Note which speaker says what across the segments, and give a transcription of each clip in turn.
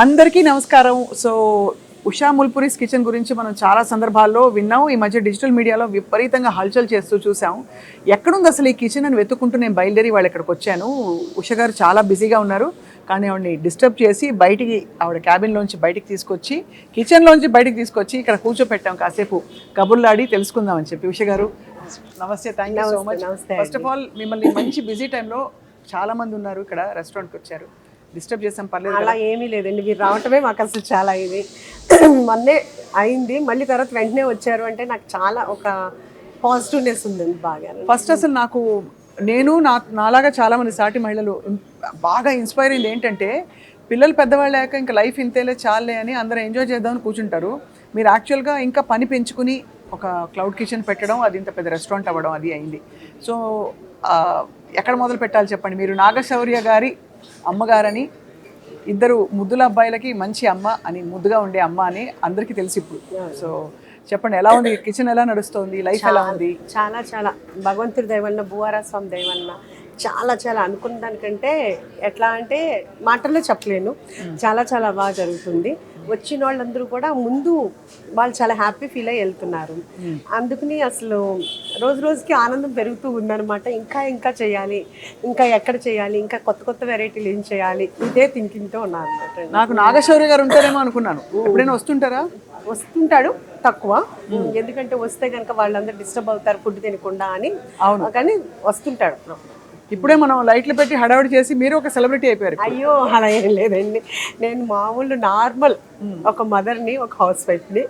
Speaker 1: అందరికీ నమస్కారం. So Usha ముల్పురీస్ kitchen గురించి మనం చాలా సందర్భాల్లో విన్నాం. ఈ మధ్య డిజిటల్ మీడియాలో విపరీతంగా హల్చల్ చేస్తూ చూసాం. ఎక్కడుంది అసలు ఈ కిచెన్ అని వెతుక్కుంటూ నేను బయలుదేరి వాళ్ళు ఇక్కడికి వచ్చాను. ఉష గారు చాలా బిజీగా ఉన్నారు, కానీ ఆవిడని డిస్టర్బ్ చేసి బయటికి ఆవిడ క్యాబిన్లోంచి బయటికి తీసుకొచ్చి కిచెన్లోంచి బయటికి తీసుకొచ్చి ఇక్కడ కూర్చోపెట్టాం. కాసేపు కబుర్లాడి తెలుసుకుందామని చెప్పి. ఉష గారు నమస్తే, thank you so much. First of all మిమ్మల్ని మంచి బిజీ టైంలో చాలా మంది ఉన్నారు ఇక్కడ రెస్టారెంట్కి వచ్చారు, డిస్టర్బ్ చేసాం, పర్లేదు?
Speaker 2: అలా ఏమీ లేదండి, మీరు రావటమే మాకు అసలు చాలా ఇది మొన్నే అయింది, మళ్ళీ తర్వాత వెంటనే వచ్చారు అంటే నాకు చాలా ఒక పాజిటివ్నెస్ ఉందండి బాగా.
Speaker 1: ఫస్ట్ అసలు నేను నాలాగా చాలామంది సాటి మహిళలు బాగా ఇన్స్పైర్ అయింది ఏంటంటే, పిల్లలు పెద్దవాళ్ళాక ఇంకా లైఫ్ ఇంతేలే చాలే అని అందరూ ఎంజాయ్ చేద్దామని కూర్చుంటారు. మీరు యాక్చువల్గా ఇంకా పని పెంచుకుని ఒక క్లౌడ్ కిచెన్ పెట్టడం, అది ఇంత పెద్ద రెస్టారెంట్ అవ్వడం, అది అయింది. సో ఎక్కడ మొదలు పెట్టాలి చెప్పండి? మీరు నాగశౌర్య గారి అమ్మగారని, ఇద్దరు ముద్దుల అబ్బాయిలకి మంచి అమ్మ అని, ముద్దుగా ఉండే అమ్మ అని అందరికీ తెలిసి ఇప్పుడు. సో చెప్పండి, ఎలా ఉంది కిచెన్, ఎలా నడుస్తుంది, లైఫ్ ఎలా ఉంది?
Speaker 2: చాలా చాలా భగవంతుడి దయ వలన, భూవారా స్వామి దయ వలన చాలా చాలా అనుకున్న దానికంటే ఎట్లా అంటే మాటల్లో చెప్పలేను, చాలా చాలా బాగా జరుగుతుంది. వచ్చిన వాళ్ళందరూ కూడా ముందు వాళ్ళు చాలా హ్యాపీ ఫీల్ అయ్యి వెళ్తున్నారు. అందుకని అసలు రోజు రోజుకి ఆనందం పెరుగుతూ ఉందన్నమాట. ఇంకా ఇంకా చేయాలి, ఇంకా ఎక్కడ చేయాలి, ఇంకా కొత్త కొత్త వెరైటీలు ఏం చేయాలి, ఇదే థింకింగ్తో ఉన్నాను అనమాట.
Speaker 1: నాకు నాగశౌర్య గారు ఉంటారేమో అనుకున్నాను. ఎప్పుడైనా వస్తుంటారా?
Speaker 2: వస్తుంటాడు, తక్కువ. ఎందుకంటే వస్తే కనుక వాళ్ళందరూ డిస్టర్బ్ అవుతారు ఫుడ్ తినకుండా అని.
Speaker 1: అవును,
Speaker 2: కానీ వస్తుంటాడు.
Speaker 1: ఇప్పుడే మనం లైట్లు పెట్టి హడావిడి చేసి మీరు ఒక సెలబ్రిటీ అయిపోయారు.
Speaker 2: అయ్యో అలా ఏం లేదండి, నేను మామూలు నార్మల్ ఒక మదర్ని, ఒక హౌస్ వైఫ్ని.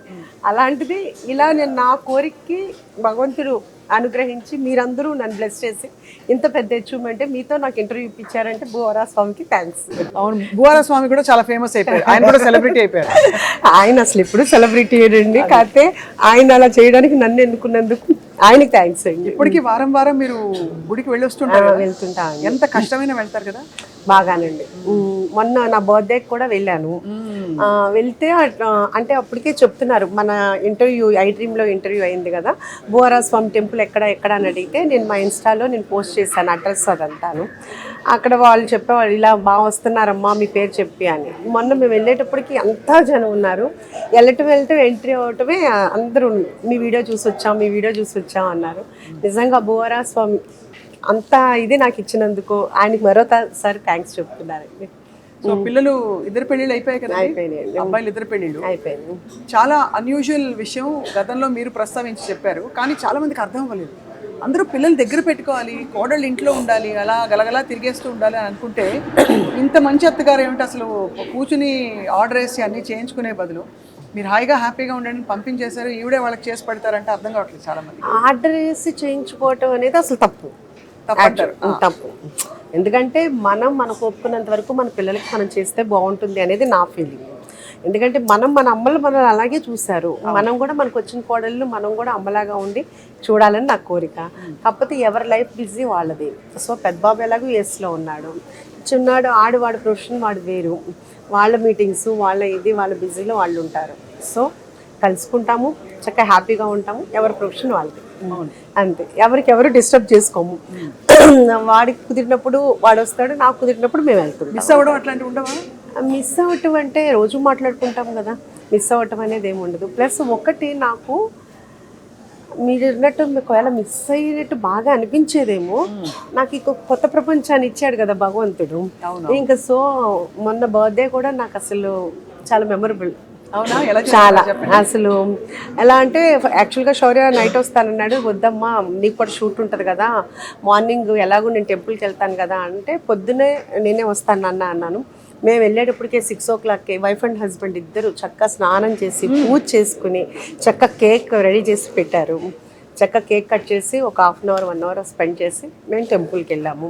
Speaker 2: అలాంటిది ఇలా నేను నా కోరికకి భగవంతుడు అనుగ్రహించి మీరందరూ నన్ను బ్లెస్ చేసి ఇంత పెద్ద అచీవ్మెంట్ మీతో నాకు ఇంటర్వ్యూ ఇప్పించారంటే భూవారా స్వామికి థ్యాంక్స్.
Speaker 1: అవును, భూవారా స్వామి కూడా చాలా ఫేమస్ అయిపోయారు, ఆయన కూడా సెలబ్రిటీ అయిపోయారు.
Speaker 2: ఆయన అసలు ఇప్పుడు సెలబ్రిటీ అండి, కాకపోతే ఆయన అలా చేయడానికి నన్ను ఎన్నుకున్నందుకు ఆయనకి థ్యాంక్స్ అండి.
Speaker 1: ఇప్పటికి వారం వారం మీరు గుడికి వెళ్ళి వస్తుంటారు?
Speaker 2: వెళ్తుంటా.
Speaker 1: ఎంత కష్టమైన వెళ్తారు కదా?
Speaker 2: బాగానండి. మొన్న నా బర్త్డేకి కూడా వెళ్ళాను. వెళ్తే అంటే అప్పటికే చెప్తున్నారు, మన ఇంటర్వ్యూ ఐడ్రీమ్లో ఇంటర్వ్యూ అయింది కదా, భూవారా స్వామి టెంపుల్ ఎక్కడ అని అడిగితే నేను మా ఇన్స్టాలో నేను పోస్ట్ చేశాను అడ్రస్ అదంతాను. అక్కడ వాళ్ళు చెప్పేవాళ్ళు, ఇలా బాగా వస్తున్నారమ్మా మీ పేరు చెప్పి అని. మొన్న మేము వెళ్ళేటప్పటికి అంతా జనం ఉన్నారు. వెళ్తే ఎంట్రీ అవటమే అందరూ మీ వీడియో చూసి వచ్చాం అన్నారు. నిజంగా భూవారా స్వామి అంత ఇది నాకు ఇచ్చినందుకు ఆయనకి మరోసారి థ్యాంక్స్ చెప్తున్నారండి.
Speaker 1: సో పిల్లలు ఇద్దరు పెళ్ళిళ్ళు అయిపోయాయి కదా?
Speaker 2: అయిపోయినాయండి,
Speaker 1: అబ్బాయిలు ఇద్దరు పెళ్ళిళ్ళు
Speaker 2: అయిపోయింది.
Speaker 1: చాలా అన్యూజువల్ విషయం గతంలో మీరు ప్రస్తావించి చెప్పారు, కానీ చాలా మందికి అర్థం అవ్వలేదు. అందరూ పిల్లలు దగ్గర పెట్టుకోవాలి, కోడళ్ళు ఇంట్లో ఉండాలి, అలా గలగలా తిరిగేస్తూ ఉండాలి అని అనుకుంటే, ఇంత మంచి అత్తగారు ఏమిటి అసలు కూర్చుని ఆర్డర్ వేసి అన్నీ చేయించుకునే బదులు మీరు హాయిగా హ్యాపీగా ఉండండి పంపించేశారు, ఈవిడే వాళ్ళకి చేసి పెడతారంటే అర్థం కావట్లేదు చాలా మంది.
Speaker 2: ఆర్డర్ వేసి చేయించుకోవటం అనేది అసలు తప్పు. ఎందుకంటే మనకు ఒప్పుకున్నంత వరకు మన పిల్లలకి మనం చేస్తే బాగుంటుంది అనేది నా ఫీలింగ్. ఎందుకంటే మన అమ్మలు మనల్ని అలాగే చూశారు, మనం కూడా మనకు వచ్చిన కోడళ్ళు మనం కూడా అమ్మలాగా ఉండి చూడాలని నా కోరిక. కాకపోతే ఎవరి లైఫ్ బిజీ వాళ్ళది. సో పెద్ద బాబు ఎలాగో యూఎస్లో ఉన్నాడు, చిన్నాడు వాడి ప్రొఫెషన్ వాడు వేరు, వాళ్ళ మీటింగ్స్ వాళ్ళ బిజీలో వాళ్ళు ఉంటారు. సో కలుసుకుంటాము, చక్కగా హ్యాపీగా ఉంటాము, ఎవరి ప్రొఫెషన్ వాళ్ళది అంతే. ఎవరు డిస్టర్బ్ చేసుకోము. వాడికి కుదిరినప్పుడు వాడు వస్తాడు, నాకు కుదిరినప్పుడు మేము వెళ్తాం.
Speaker 1: మిస్ అవ్వడం అట్లాంటివి ఉండవా?
Speaker 2: మిస్ అవ్వటం అంటే రోజు మాట్లాడుకుంటాం కదా, మిస్ అవ్వటం అనేది ఏమి ఉండదు. ప్లస్ ఒకటి నాకు మీరు అన్నట్టు ఒకవేళ మిస్ అయ్యేటట్టు బాగా అనిపించేదేమో, నాకు ఇంకో కొత్త ప్రపంచాన్ని ఇచ్చాడు కదా భగవంతుడు. ఇంకా సో మొన్న బర్త్డే కూడా నాకు అసలు చాలా మెమరబుల్. చాలా అసలు ఎలా అంటే, యాక్చువల్గా శౌర్య నైట్ వస్తానన్నాడు, వద్దమ్మా నీకు కూడా షూట్ ఉంటుంది కదా, మార్నింగ్ ఎలాగో నేను టెంపుల్కి వెళ్తాను కదా అంటే, పొద్దునే నేనే వస్తాను అన్నాను. మేము వెళ్ళేటప్పటికే 6 o'clockకి వైఫ్ అండ్ హస్బెండ్ ఇద్దరు చక్కగా స్నానం చేసి పూజ చేసుకుని చక్కగా కేక్ రెడీ చేసి పెట్టారు. చక్కగా కేక్ కట్ చేసి ఒక 1/2 hour 1 hour స్పెండ్ చేసి మేము టెంపుల్కి వెళ్ళాము.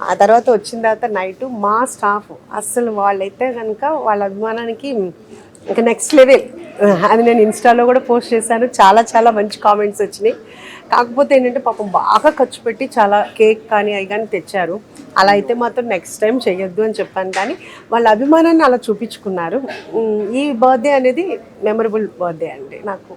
Speaker 2: ఆ తర్వాత వచ్చిన తర్వాత నైటు మా స్టాఫ్ అస్సలు వాళ్ళైతే కనుక వాళ్ళ అభిమానానికి ఇంకా నెక్స్ట్ లెవెల్. అది నేను ఇన్స్టాలో కూడా పోస్ట్ చేశాను, చాలా చాలా మంచి కామెంట్స్ వచ్చినాయి. కాకపోతే ఏంటంటే పాపం బాగా ఖర్చు పెట్టి చాలా కేక్ కానీ అవి కానీ తెచ్చారు. అలా అయితే మాత్రం నెక్స్ట్ టైం చేయొద్దు అని చెప్పాను, కానీ వాళ్ళ అభిమానాన్ని అలా చూపించుకున్నారు. ఈ బర్త్డే అనేది మెమరబుల్ బర్త్డే అండి నాకు.